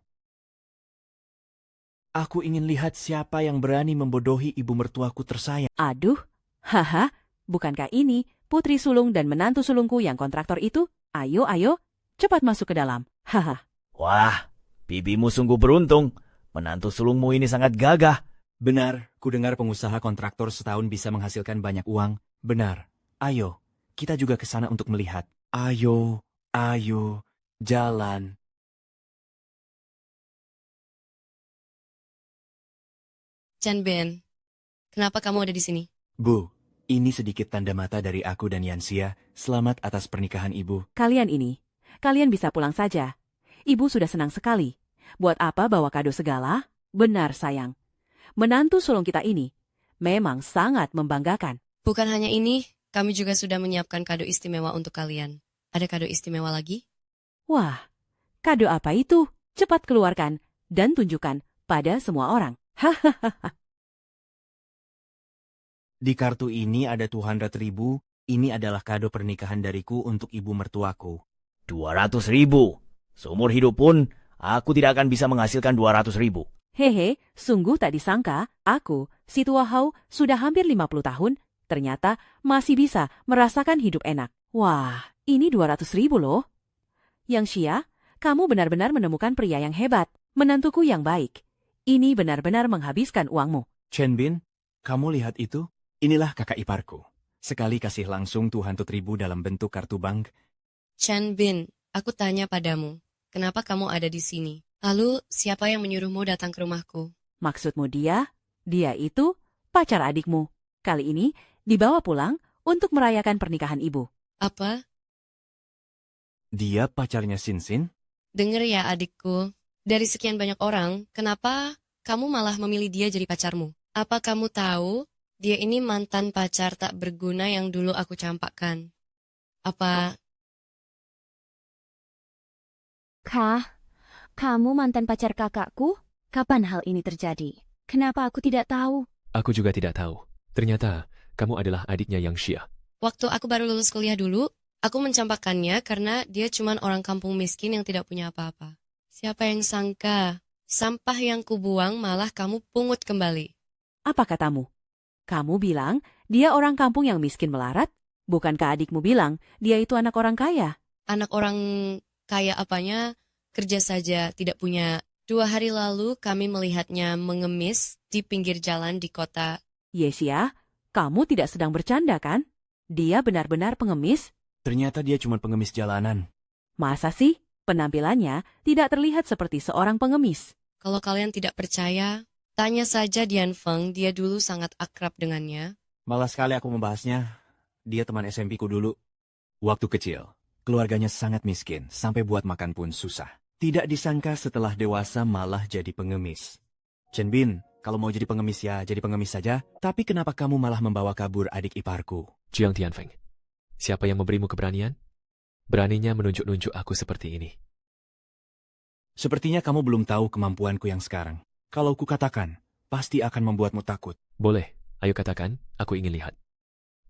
Aku ingin lihat siapa yang berani membodohi ibu mertuaku tersayang. Aduh, haha, bukankah ini putri sulung dan menantu sulungku yang kontraktor itu? Ayo, ayo, cepat masuk ke dalam. Haha. Wah, bibimu sungguh beruntung. Menantu sulungmu ini sangat gagah. Benar, ku dengar pengusaha kontraktor setahun bisa menghasilkan banyak uang. Benar. Ayo, kita juga ke sana untuk melihat. Ayo, ayo, jalan. Chen Bin, kenapa kamu ada di sini? Bu, ini sedikit tanda mata dari aku dan Yansia. Selamat atas pernikahan ibu. Kalian bisa pulang saja. Ibu sudah senang sekali. Buat apa bawa kado segala? Benar, sayang. Menantu sulung kita ini memang sangat membanggakan. Bukan hanya ini, kami juga sudah menyiapkan kado istimewa untuk kalian. Ada kado istimewa lagi? Wah, kado apa itu? Cepat keluarkan dan tunjukkan pada semua orang. Hahaha. Di kartu ini ada 200.000. Ini adalah kado pernikahan dariku untuk ibu mertuaku. 200.000. Seumur hidup pun, aku tidak akan bisa menghasilkan 200.000. Hehe, sungguh tak disangka, aku, si tua Hao, sudah hampir 50 tahun, ternyata masih bisa merasakan hidup enak. Wah, ini 200.000 loh. Yang Xia, kamu benar-benar menemukan pria yang hebat, menantuku yang baik. Ini benar-benar menghabiskan uangmu. Chen Bin, kamu lihat itu? Inilah kakak iparku. Sekali kasih langsung 200.000 dalam bentuk kartu bank. Chen Bin, aku tanya padamu, kenapa kamu ada di sini? Lalu, siapa yang menyuruhmu datang ke rumahku? Maksudmu dia itu pacar adikmu. Kali ini dibawa pulang untuk merayakan pernikahan ibu. Apa? Dia pacarnya Xin. Dengar ya adikku, dari sekian banyak orang, kenapa kamu malah memilih dia jadi pacarmu? Apa kamu tahu, dia ini mantan pacar tak berguna yang dulu aku campakkan? Apa... Kah? Kamu mantan pacar kakakku? Kapan hal ini terjadi? Kenapa aku tidak tahu? Aku juga tidak tahu. Ternyata, kamu adalah adiknya Yang Xia. Waktu aku baru lulus kuliah dulu, aku mencampakkannya karena dia cuma orang kampung miskin yang tidak punya apa-apa. Siapa yang sangka, sampah yang kubuang malah kamu pungut kembali. Apa katamu? Kamu bilang dia orang kampung yang miskin melarat? Bukankah adikmu bilang dia itu anak orang kaya? Anak orang kaya apanya, kerja saja tidak punya. 2 hari lalu kami melihatnya mengemis di pinggir jalan di kota. Yesia, kamu tidak sedang bercanda kan? Dia benar-benar pengemis? Ternyata dia cuma pengemis jalanan. Masa sih? Penampilannya tidak terlihat seperti seorang pengemis. Kalau kalian tidak percaya, tanya saja Dian Feng, dia dulu sangat akrab dengannya. Malas sekali aku membahasnya. Dia teman SMP ku dulu. Waktu kecil, keluarganya sangat miskin, sampai buat makan pun susah. Tidak disangka setelah dewasa malah jadi pengemis. Chen Bin, kalau mau jadi pengemis ya jadi pengemis saja. Tapi kenapa kamu malah membawa kabur adik iparku? Jiang Tianfeng, siapa yang memberimu keberanian? Beraninya menunjuk-nunjuk aku seperti ini. Sepertinya kamu belum tahu kemampuanku yang sekarang. Kalau kukatakan, pasti akan membuatmu takut. Boleh, ayo katakan, aku ingin lihat.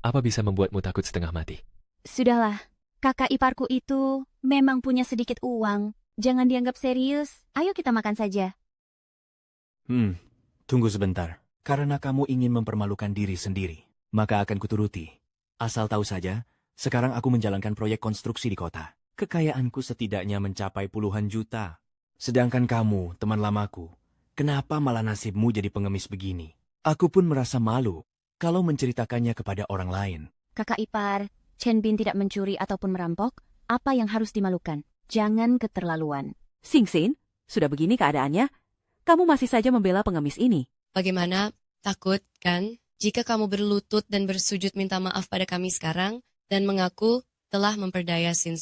Apa bisa membuatmu takut setengah mati? Sudahlah, kakak iparku itu memang punya sedikit uang. Jangan dianggap serius. Ayo kita makan saja. Tunggu sebentar. Karena kamu ingin mempermalukan diri sendiri, maka akan kuturuti. Asal tahu saja, sekarang aku menjalankan proyek konstruksi di kota. Kekayaanku setidaknya mencapai puluhan juta. Sedangkan kamu, teman lamaku, kenapa malah nasibmu jadi pengemis begini? Aku pun merasa malu kalau menceritakannya kepada orang lain. Kakak ipar, Chen Bin tidak mencuri ataupun merampok. Apa yang harus dimalukan? Jangan keterlaluan. Xin, sudah begini keadaannya, kamu masih saja membela pengemis ini. Bagaimana? Takut, kan? Jika kamu berlutut dan bersujud minta maaf pada kami sekarang, dan mengaku telah memperdaya Sin.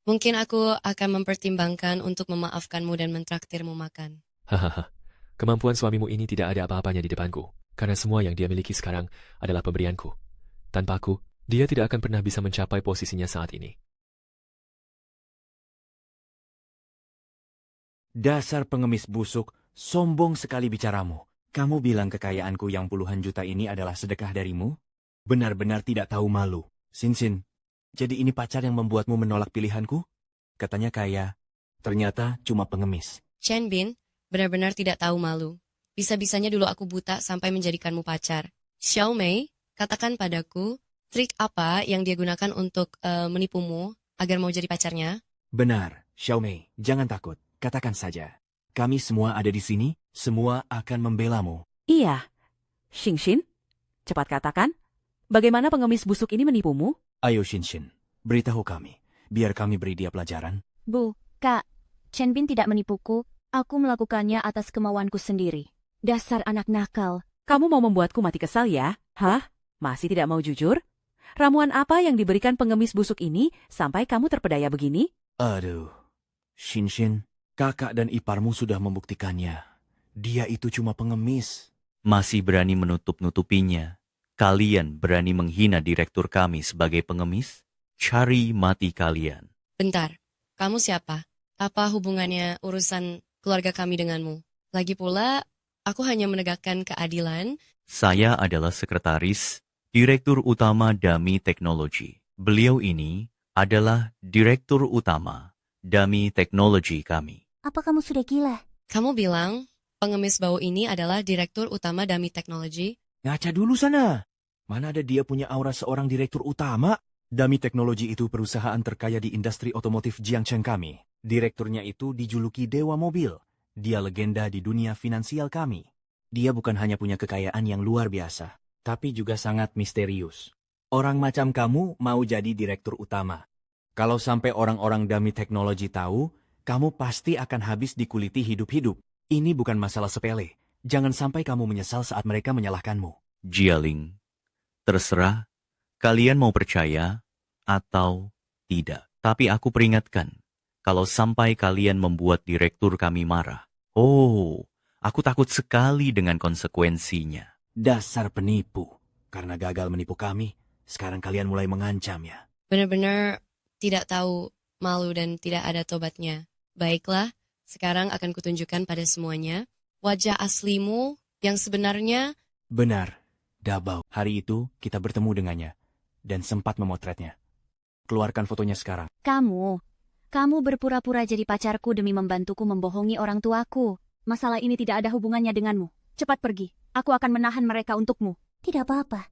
Mungkin aku akan mempertimbangkan untuk memaafkanmu dan mentraktirmu makan. Hahaha, kemampuan suamimu ini tidak ada apa-apanya di depanku, karena semua yang dia miliki sekarang adalah pemberianku. Tanpa aku, dia tidak akan pernah bisa mencapai posisinya saat ini. Dasar pengemis busuk, sombong sekali bicaramu. Kamu bilang kekayaanku yang puluhan juta ini adalah sedekah darimu? Benar-benar tidak tahu malu. Sin, jadi ini pacar yang membuatmu menolak pilihanku? Katanya kaya, ternyata cuma pengemis. Chen Bin, benar-benar tidak tahu malu. Bisa-bisanya dulu aku buta sampai menjadikanmu pacar. Xiao Mei, katakan padaku, trik apa yang dia gunakan untuk menipumu agar mau jadi pacarnya? Benar, Xiao Mei, jangan takut. Katakan saja. Kami semua ada di sini, semua akan membelamu. Iya. Xin, cepat katakan, bagaimana pengemis busuk ini menipumu? Ayo Xin, beritahu kami, biar kami beri dia pelajaran. Bu, Kak, Chen Bin tidak menipuku. Aku melakukannya atas kemauanku sendiri. Dasar anak nakal. Kamu mau membuatku mati kesal ya? Hah? Masih tidak mau jujur? Ramuan apa yang diberikan pengemis busuk ini sampai kamu terpedaya begini? Aduh, Xin, kakak dan iparmu sudah membuktikannya. Dia itu cuma pengemis. Masih berani menutup-nutupinya. Kalian berani menghina direktur kami sebagai pengemis? Cari mati kalian. Bentar, kamu siapa? Apa hubungannya urusan keluarga kami denganmu? Lagi pula, aku hanya menegakkan keadilan. Saya adalah sekretaris Direktur Utama Dami Teknologi. Beliau ini adalah Direktur Utama Dami Teknologi kami. Apa kamu sudah gila? Kamu bilang pengemis bau ini adalah Direktur Utama Dami Teknologi? Ngaca dulu sana. Mana ada dia punya aura seorang direktur utama? Dami Teknologi itu perusahaan terkaya di industri otomotif Jiangcheng kami. Direkturnya itu dijuluki Dewa Mobil. Dia legenda di dunia finansial kami. Dia bukan hanya punya kekayaan yang luar biasa, tapi juga sangat misterius. Orang macam kamu mau jadi direktur utama. Kalau sampai orang-orang Dami Teknologi tahu, kamu pasti akan habis dikuliti hidup-hidup. Ini bukan masalah sepele. Jangan sampai kamu menyesal saat mereka menyalahkanmu. Jialing, terserah kalian mau percaya atau tidak. Tapi aku peringatkan, kalau sampai kalian membuat direktur kami marah, aku takut sekali dengan konsekuensinya. Dasar penipu. Karena gagal menipu kami, sekarang kalian mulai mengancam ya. Benar-benar tidak tahu malu dan tidak ada tobatnya. Baiklah, sekarang akan kutunjukkan pada semuanya wajah aslimu yang sebenarnya. Benar, Dabao. Hari itu kita bertemu dengannya dan sempat memotretnya. Keluarkan fotonya sekarang. Kamu berpura-pura jadi pacarku demi membantuku membohongi orang tuaku. Masalah ini tidak ada hubungannya denganmu. Cepat pergi, aku akan menahan mereka untukmu. Tidak apa-apa.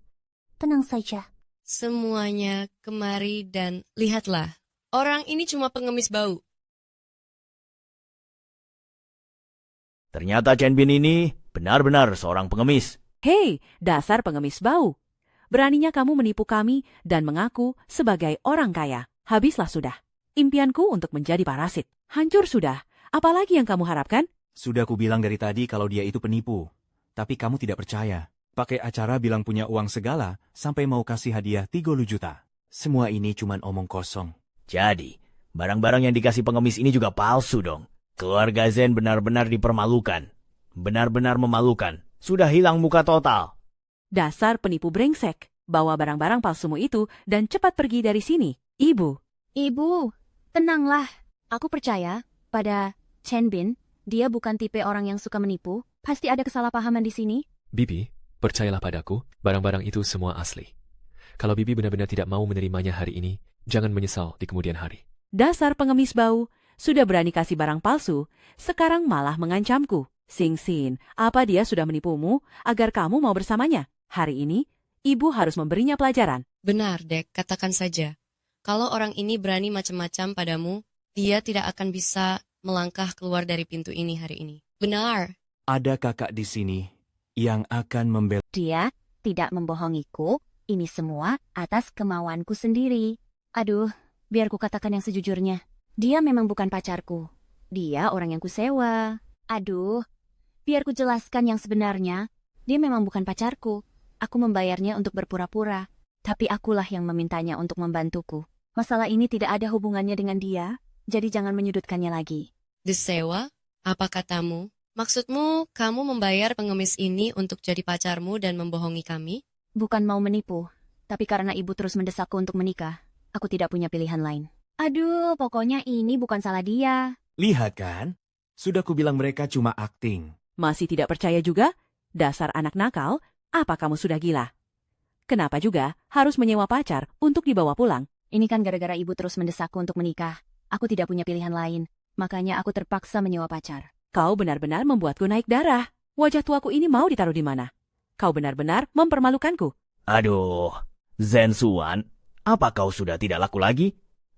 Tenang saja. Semuanya kemari dan lihatlah. Orang ini cuma pengemis bau. Ternyata Chen Bin ini benar-benar seorang pengemis. Hei, dasar pengemis bau. Beraninya kamu menipu kami dan mengaku sebagai orang kaya. Habislah sudah. Impianku untuk menjadi parasit. Hancur sudah. Apalagi yang kamu harapkan? Sudah kubilang dari tadi kalau dia itu penipu. Tapi kamu tidak percaya. Pakai acara bilang punya uang segala, sampai mau kasih hadiah 30 juta. Semua ini cuman omong kosong. Jadi, barang-barang yang dikasih pengemis ini juga palsu dong. Keluarga Zen benar-benar dipermalukan. Benar-benar memalukan. Sudah hilang muka total. Dasar penipu brengsek. Bawa barang-barang palsumu itu dan cepat pergi dari sini. Ibu. Ibu, tenanglah. Aku percaya pada Chen Bin. Dia bukan tipe orang yang suka menipu. Pasti ada kesalahpahaman di sini. Bibi, percayalah padaku, barang-barang itu semua asli. Kalau Bibi benar-benar tidak mau menerimanya hari ini, jangan menyesal di kemudian hari. Dasar pengemis bau. Sudah berani kasih barang palsu, sekarang malah mengancamku. Sing Sin, apa dia sudah menipumu agar kamu mau bersamanya? Hari ini, ibu harus memberinya pelajaran. Benar, Dek, katakan saja. Kalau orang ini berani macam-macam padamu, dia tidak akan bisa melangkah keluar dari pintu ini hari ini. Benar. Ada kakak di sini yang akan membela. Dia tidak membohongiku. Ini semua atas kemauanku sendiri. Aduh, biar ku katakan yang sejujurnya. Dia memang bukan pacarku. Dia orang yang kusewa. Aduh, biar ku jelaskan yang sebenarnya. Dia memang bukan pacarku. Aku membayarnya untuk berpura-pura. Tapi akulah yang memintanya untuk membantuku. Masalah ini tidak ada hubungannya dengan dia, jadi jangan menyudutkannya lagi. Disewa? Apa katamu? Maksudmu, kamu membayar pengemis ini untuk jadi pacarmu dan membohongi kami? Bukan mau menipu, tapi karena ibu terus mendesakku untuk menikah, aku tidak punya pilihan lain. Aduh, pokoknya ini bukan salah dia. Lihat kan? Sudah kubilang mereka cuma akting. Masih tidak percaya juga? Dasar anak nakal, apa kamu sudah gila? Kenapa juga harus menyewa pacar untuk dibawa pulang? Ini kan gara-gara ibu terus mendesakku untuk menikah. Aku tidak punya pilihan lain, makanya aku terpaksa menyewa pacar. Kau benar-benar membuatku naik darah. Wajah tuaku ini mau ditaruh di mana? Kau benar-benar mempermalukanku. Aduh, Zen Suan, apa kau sudah tidak laku lagi?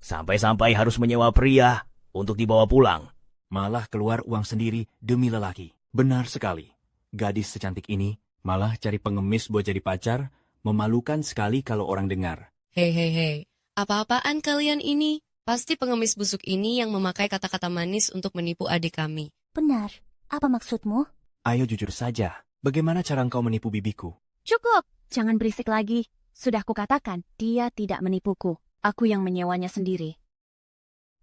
Sampai-sampai harus menyewa pria untuk dibawa pulang. Malah keluar uang sendiri demi lelaki. Benar sekali. Gadis secantik ini malah cari pengemis buat jadi pacar. Memalukan sekali kalau orang dengar. Hei. Apa-apaan kalian ini? Pasti pengemis busuk ini yang memakai kata-kata manis untuk menipu adik kami. Benar. Apa maksudmu? Ayo jujur saja. Bagaimana cara engkau menipu bibiku? Cukup, jangan berisik lagi. Sudah kukatakan, dia tidak menipuku. Aku yang menyewanya sendiri.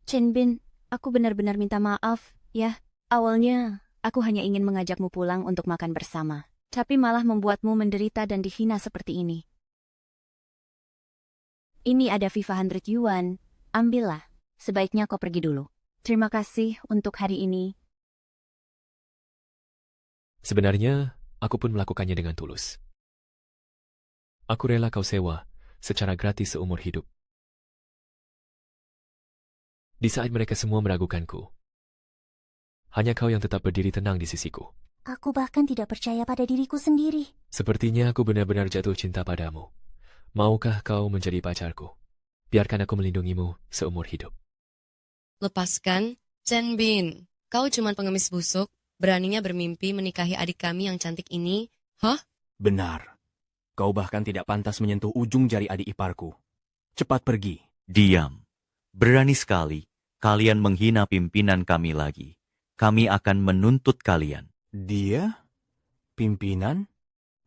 Chen Bin, aku benar-benar minta maaf, ya. Awalnya, aku hanya ingin mengajakmu pulang untuk makan bersama. Tapi malah membuatmu menderita dan dihina seperti ini. Ini ada 500 yuan. Ambillah. Sebaiknya kau pergi dulu. Terima kasih untuk hari ini. Sebenarnya, aku pun melakukannya dengan tulus. Aku rela kau sewa secara gratis seumur hidup. Di saat mereka semua meragukanku, hanya kau yang tetap berdiri tenang di sisiku. Aku bahkan tidak percaya pada diriku sendiri. Sepertinya aku benar-benar jatuh cinta padamu. Maukah kau menjadi pacarku? Biarkan aku melindungimu seumur hidup. Lepaskan, Chen Bin. Kau cuma pengemis busuk, beraninya bermimpi menikahi adik kami yang cantik ini. Hah? Benar. Kau bahkan tidak pantas menyentuh ujung jari adik iparku. Cepat pergi. Diam. Berani sekali kalian menghina pimpinan kami lagi. Kami akan menuntut kalian. Dia? Pimpinan?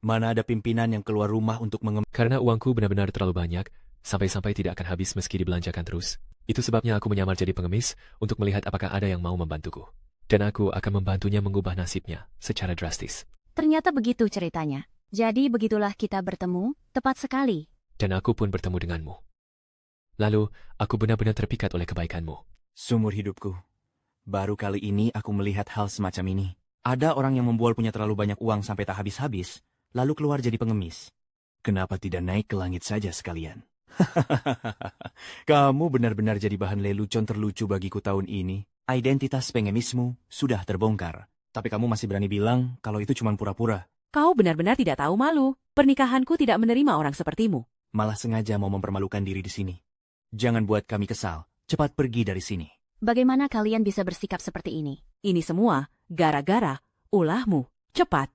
Mana ada pimpinan yang keluar rumah untuk Karena uangku benar-benar terlalu banyak, sampai-sampai tidak akan habis meski dibelanjakan terus. Itu sebabnya aku menyamar jadi pengemis untuk melihat apakah ada yang mau membantuku. Dan aku akan membantunya mengubah nasibnya secara drastis. Ternyata begitu ceritanya. Jadi begitulah kita bertemu, tepat sekali. Dan aku pun bertemu denganmu. Lalu, aku benar-benar terpikat oleh kebaikanmu. Seumur hidupku. Baru kali ini aku melihat hal semacam ini. Ada orang yang membual punya terlalu banyak uang sampai tak habis-habis, lalu keluar jadi pengemis. Kenapa tidak naik ke langit saja sekalian? Kamu benar-benar jadi bahan lelucon terlucu bagiku tahun ini. Identitas pengemismu sudah terbongkar. Tapi kamu masih berani bilang kalau itu cuma pura-pura. Kau benar-benar tidak tahu malu. Pernikahanku tidak menerima orang sepertimu. Malah sengaja mau mempermalukan diri di sini. Jangan buat kami kesal. Cepat pergi dari sini. Bagaimana kalian bisa bersikap seperti ini? Ini semua gara-gara ulahmu. Cepat.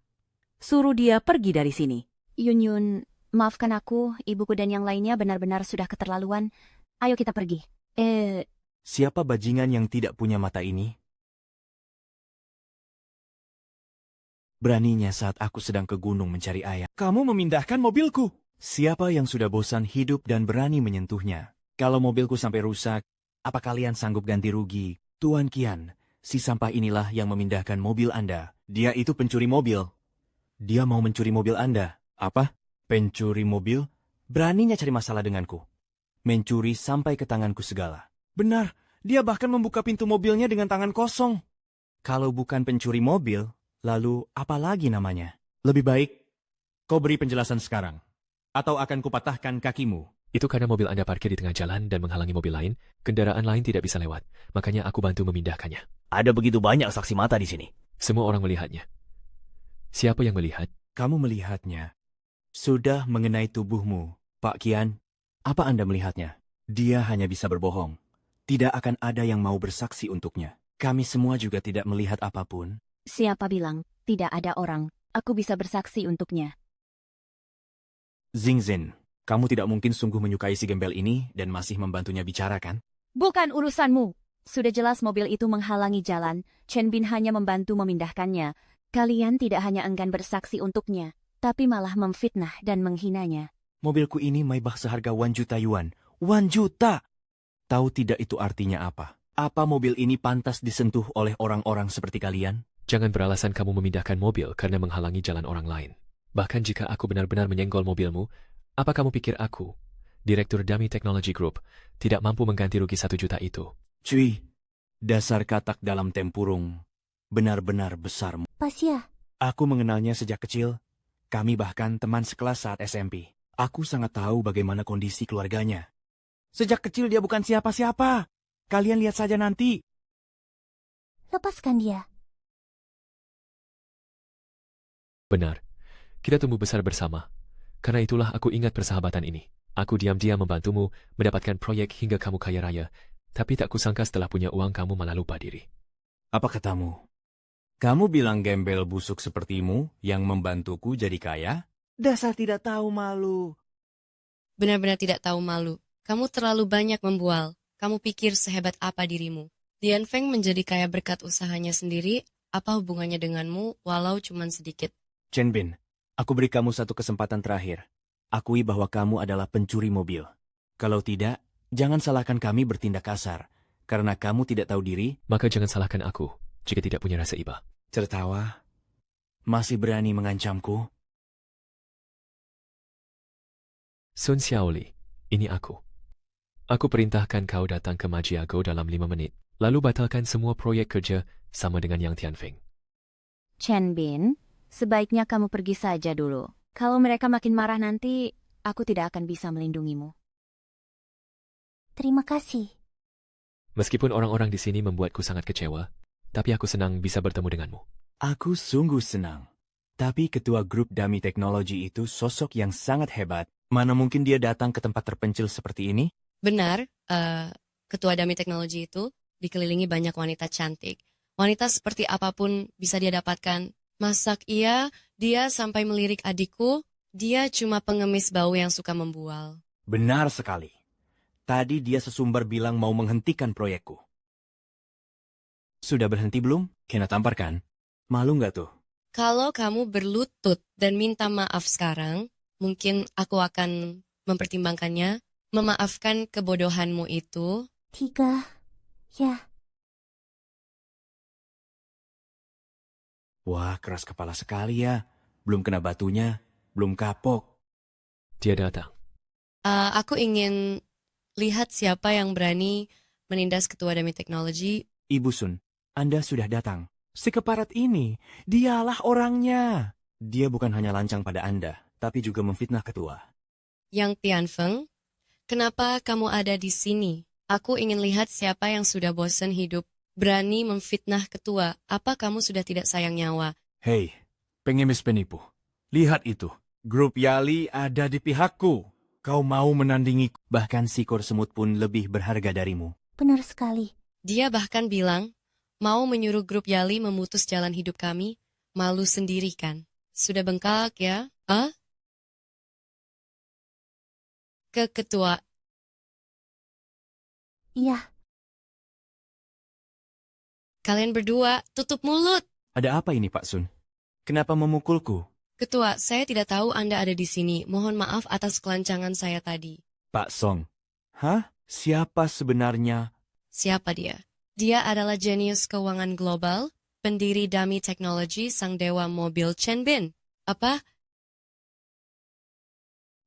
Suruh dia pergi dari sini. Yun, maafkan aku, ibuku dan yang lainnya benar-benar sudah keterlaluan. Ayo kita pergi. Siapa bajingan yang tidak punya mata ini? Beraninya saat aku sedang ke gunung mencari ayam. Kamu memindahkan mobilku. Siapa yang sudah bosan hidup dan berani menyentuhnya? Kalau mobilku sampai rusak, apa kalian sanggup ganti rugi? Tuan Kian, si sampah inilah yang memindahkan mobil Anda. Dia itu pencuri mobil. Dia mau mencuri mobil Anda. Apa? Pencuri mobil? Beraninya cari masalah denganku. Mencuri sampai ke tanganku segala. Benar, dia bahkan membuka pintu mobilnya dengan tangan kosong. Kalau bukan pencuri mobil, lalu apa lagi namanya? Lebih baik, kau beri penjelasan sekarang. Atau akan kupatahkan kakimu. Itu karena mobil Anda parkir di tengah jalan dan menghalangi mobil lain, kendaraan lain tidak bisa lewat. Makanya aku bantu memindahkannya. Ada begitu banyak saksi mata di sini. Semua orang melihatnya. Siapa yang melihat? Kamu melihatnya. Sudah mengenai tubuhmu, Pak Kian. Apa Anda melihatnya? Dia hanya bisa berbohong. Tidak akan ada yang mau bersaksi untuknya. Kami semua juga tidak melihat apapun. Siapa bilang tidak ada orang? Aku bisa bersaksi untuknya. Zingzin, kamu tidak mungkin sungguh menyukai si gembel ini dan masih membantunya bicara, kan? Bukan urusanmu. Sudah jelas mobil itu menghalangi jalan. Chen Bin hanya membantu memindahkannya. Kalian tidak hanya enggan bersaksi untuknya, tapi malah memfitnah dan menghinanya. Mobilku ini Maybach seharga 1 juta yuan. 1 juta! Tahu tidak itu artinya apa? Apa mobil ini pantas disentuh oleh orang-orang seperti kalian? Jangan beralasan kamu memindahkan mobil karena menghalangi jalan orang lain. Bahkan jika aku benar-benar menyenggol mobilmu, apa kamu pikir aku, Direktur Dummy Technology Group, tidak mampu mengganti rugi 1 juta itu? Cuy, dasar katak dalam tempurung benar-benar besar. Pasya, Aku mengenalnya sejak kecil. Kami bahkan teman sekelas saat SMP. Aku sangat tahu bagaimana kondisi keluarganya. Sejak kecil dia bukan siapa-siapa. Kalian lihat saja nanti. lepaskan dia. Benar. Kita tumbuh besar bersama. Karena itulah aku ingat persahabatan ini. Aku diam-diam membantumu mendapatkan proyek hingga kamu kaya raya. Tapi tak kusangka setelah punya uang kamu malah lupa diri. Apa katamu? Kamu bilang gembel busuk sepertimu yang membantuku jadi kaya? Dasar tidak tahu malu. Benar-benar tidak tahu malu. Kamu terlalu banyak membual. Kamu pikir sehebat apa dirimu? Dian Feng menjadi kaya berkat usahanya sendiri. Apa hubungannya denganmu walau cuma sedikit? Chen Bin, aku beri kamu satu kesempatan terakhir. Akui bahwa kamu adalah pencuri mobil. Kalau tidak, jangan salahkan kami bertindak kasar. Karena kamu tidak tahu diri, Maka jangan salahkan aku jika tidak punya rasa iba. tertawa, masih berani mengancamku. Sun Xiaoli, ini aku. Aku perintahkan kau datang ke Majiago dalam 5 menit. Lalu batalkan semua proyek kerja sama dengan Yang Tianfeng. Chen Bin, sebaiknya kamu pergi saja dulu. Kalau mereka makin marah nanti, aku tidak akan bisa melindungimu. Terima kasih. Meskipun orang-orang di sini membuatku sangat kecewa, tapi aku senang bisa bertemu denganmu. Aku sungguh senang. Tapi ketua grup Dami Teknologi itu sosok yang sangat hebat. Mana mungkin dia datang ke tempat terpencil seperti ini? Benar, ketua Dami Teknologi itu dikelilingi banyak wanita cantik. Wanita seperti apapun bisa dia dapatkan. Masak dia sampai melirik adikku, dia cuma pengemis bau yang suka membual. Benar sekali. Tadi dia sesumbar bilang mau menghentikan proyekku. Sudah berhenti belum? Kena tampar kan? Malu nggak tuh? Kalau kamu berlutut dan minta maaf sekarang, mungkin aku akan mempertimbangkannya, memaafkan kebodohanmu itu. 3, ya. Wah, keras kepala sekali ya. Belum kena batunya, belum kapok. Dia datang. Aku ingin lihat siapa yang berani menindas ketua Dami Teknologi. Ibu Sun, Anda sudah datang. Si keparat ini, dialah orangnya. Dia bukan hanya lancang pada Anda, tapi juga memfitnah ketua. Yang Tianfeng, kenapa kamu ada di sini? Aku ingin lihat siapa yang sudah bosan hidup, berani memfitnah ketua. Apa kamu sudah tidak sayang nyawa? Hei, pengemis penipu. Lihat itu. Grup Yali ada di pihakku. Kau mau menandingiku? Bahkan Sikor Semut pun lebih berharga darimu. Benar sekali. Dia bahkan bilang, mau menyuruh grup Yali memutus jalan hidup kami, malu sendiri kan? Sudah bengkak ya? Ke ketua. Iya, Kalian berdua, tutup mulut. Ada apa ini, Pak Sun? Kenapa memukulku? Ketua, saya tidak tahu Anda ada di sini. Mohon maaf atas kelancangan saya tadi. Pak Song. Hah? Siapa sebenarnya? Siapa dia? Dia adalah jenius keuangan global, pendiri Dami Teknologi, sang dewa mobil Chen Bin. Apa?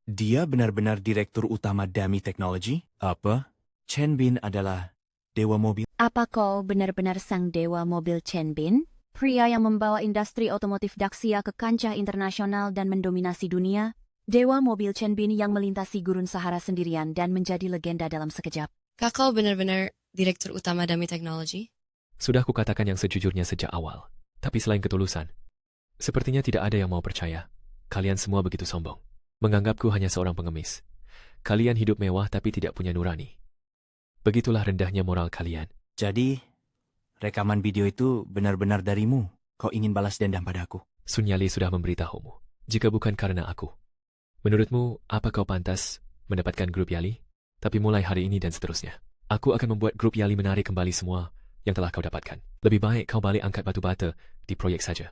Dia benar-benar direktur utama Dami Teknologi? Apa? Chen Bin adalah dewa mobil? Apa kau benar-benar sang dewa mobil Chen Bin? Pria yang membawa industri otomotif Daxia ke kancah internasional dan mendominasi dunia? Dewa mobil Chen Bin yang melintasi gurun Sahara sendirian dan menjadi legenda dalam sekejap. Kakak benar-benar direktur utama Dami Teknologi? Sudah kukatakan yang sejujurnya sejak awal. Tapi selain ketulusan, sepertinya tidak ada yang mau percaya. Kalian semua begitu sombong. Menganggapku hanya seorang pengemis. Kalian hidup mewah tapi tidak punya nurani. Begitulah rendahnya moral kalian. Jadi, rekaman video itu benar-benar darimu. Kau ingin balas dendam padaku. Sun Yali sudah memberitahumu. Jika bukan karena aku. Menurutmu, apa kau pantas mendapatkan grup Yali? Tapi mulai hari ini dan seterusnya, aku akan membuat grup Yali menarik kembali semua yang telah kau dapatkan. Lebih baik kau balik angkat batu bata di proyek saja.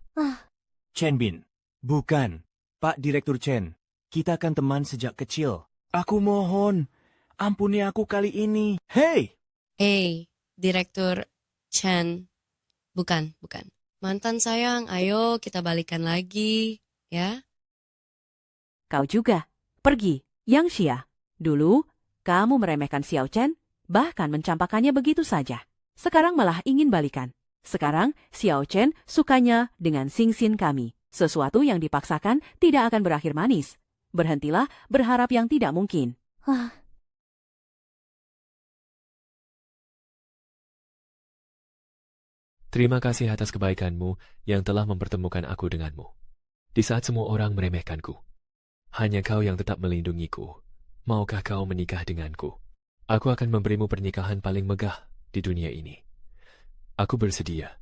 Chen Bin. Bukan. Pak Direktur Chen. Kita kan teman sejak kecil. Aku mohon. Ampuni aku kali ini. Hei! Direktur Chen. Bukan. Mantan sayang, ayo kita balikan lagi, ya. Kau juga. Pergi, Yang Xia. Dulu, kamu meremehkan Xiao Chen, bahkan mencampakannya begitu saja. Sekarang malah ingin balikan. Sekarang, Xiao Chen sukanya dengan Xingxin kami. Sesuatu yang dipaksakan tidak akan berakhir manis. Berhentilah berharap yang tidak mungkin. Terima kasih atas kebaikanmu yang telah mempertemukan aku denganmu. Di saat semua orang meremehkanku, hanya kau yang tetap melindungiku. Maukah kau menikah denganku? Aku akan memberimu pernikahan paling megah di dunia ini. Aku bersedia.